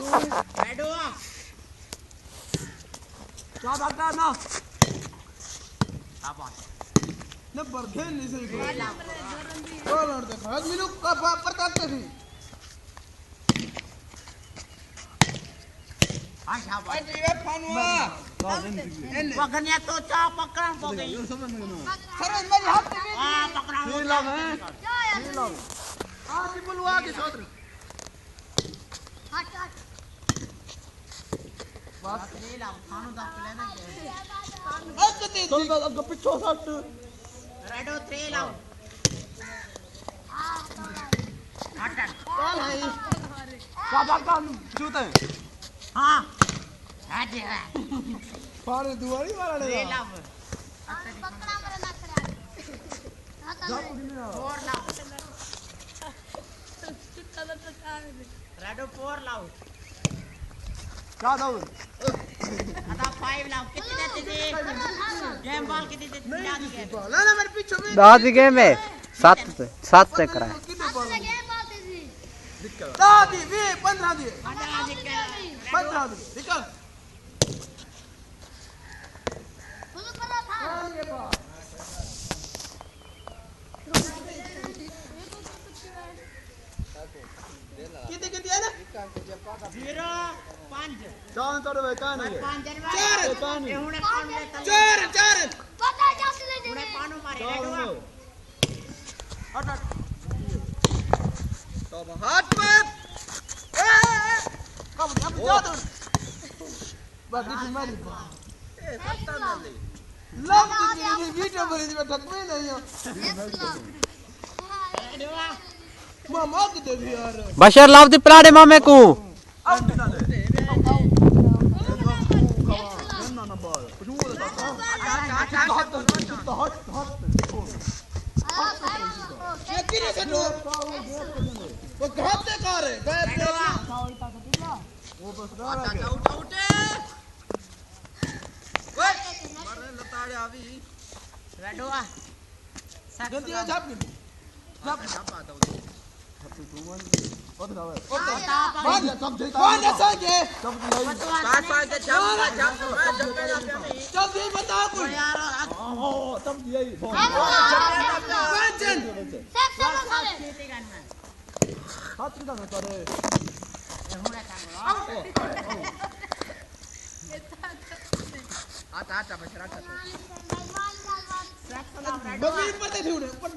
बैठो क्या बात करना नंबर खेल नहीं सही बोल लड़ते खास मिलो का प्रताप से भी अच्छा भाई ये फानुआ पकड़ने तो चा पकड़ हो गई सर मेरे हाथ में हां पकड़ा ये लो है ये लो हां जी बुलवा के सोदर हट हट बात ले ला खानो दा ले ना अगते चल अग पिछो सट रेडो 3 लाओ हट हट चल है का बात का जूते हां हट पारे दुआरी वाला ले ला पकड़ा मेरे ना खड़ा और लाओ रेडो 4 लाओ क्या दो आता 5 लाओ कितने देते थे गेम बॉल कितने देते याद है ना ना मेरे पीछे में 10 गेम है 7 से कराए गेम बॉल थी दादी भी 15 दिए 15 दिए निकल बोलो करा था कितने है ना 0 5 जान तोड़ भाई कान है 5 ये हुने कौन लेता 4 पता जाते ले हुने पानो मारे रेडो हट हट तो हाथ में कब अब जा दो बस मारी ए पता ना ले लव दी वीडियो बनी में ठक में नहीं हो रेडो मामा के दे यार बशर लाव दी प्लाडे मामे को वो घाते कार है गए वो बस उठे ओए मारने लताड़े आवी रेडोआ गंदी झाप झाप आता कौन संगे जल्दी बता कुछ यार तब दिया ही हाथ का ना करे आता बशरा आता बबीर पर दे उड़े ऊपर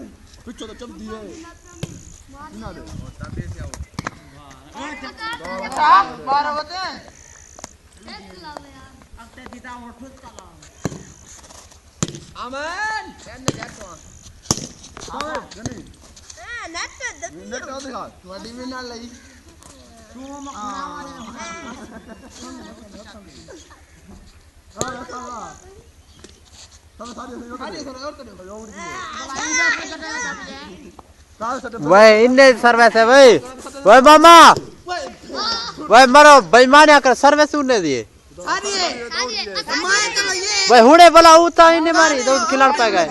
पिछो तो चल दिए ना दे तबे से आओ 12 होते हैं अब ते सीधा उठ चला अमन चल जातो हां गनी नेट दिखा तुम्हारी भी ना लई तू मखना वाले वह इन्ने सर्विस है भाई वह मामा वह मरो बेईमानिया कर सर्विस उन्ने दिए वह हुने बोला उता इन्ने मारी तो खिलाड़ पाए गए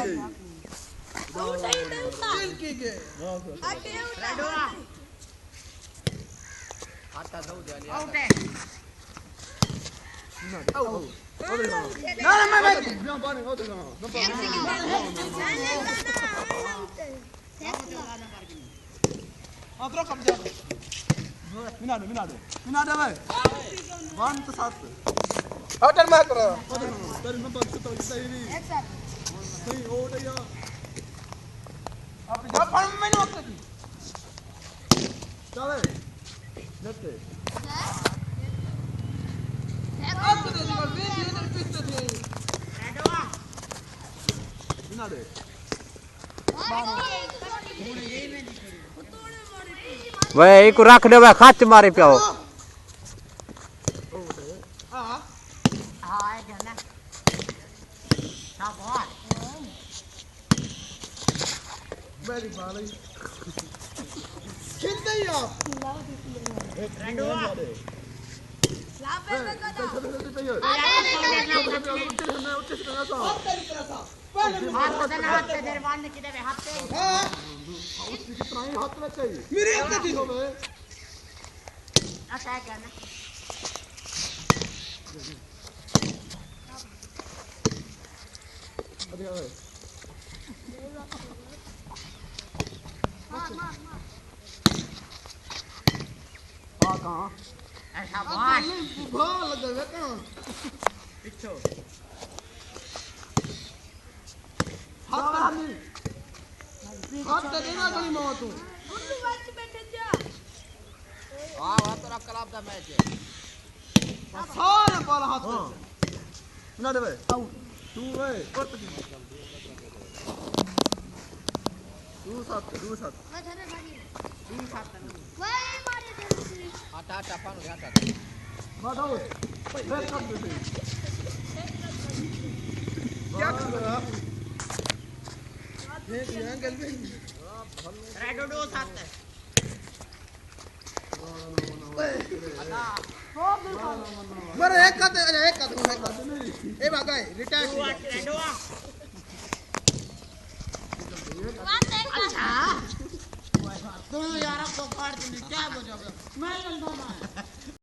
मिना भाई 1 तो 7 हटन मत करो तेरे नंबर तो सही नहीं सही हो गया अब जब फन में नहीं होता चले लेते अब तो देखो वीडियो इधर पीछे थे रेडवा मिना दे वह एक रख दे वह खाच मारे पियो हां हां है ना शाबाश बड़ी बाली खिलते ही आप रेडवा लापे में का हाथ बदलना हाथ से दरबार में किधर है हाथ पे हां उसकी कितना ही हाथ में चाहिए मेरे हाथ में दी हो मैं अटैक करना हाँ कहाँ ऐसा बात भाग लगे कहाँ पिछो हाथ दे देना गली में तू गुल्लू मैच बैठे जा हां वो तो क्लब का मैच है सारे बाल हाथ ना दे भाई तू भाई तू साथ मैं धरे भागी तीन सात वही मारे थे आटा आटा पान आटा बताओ बैठ कर दे क्या कर रहा ये एंगल में रेडो दो सात मरे एक का ए भागा रिटायर रेडो अच्छा तुम यार अब तो काट दूंगी क्या बजाओगे मैं लंबा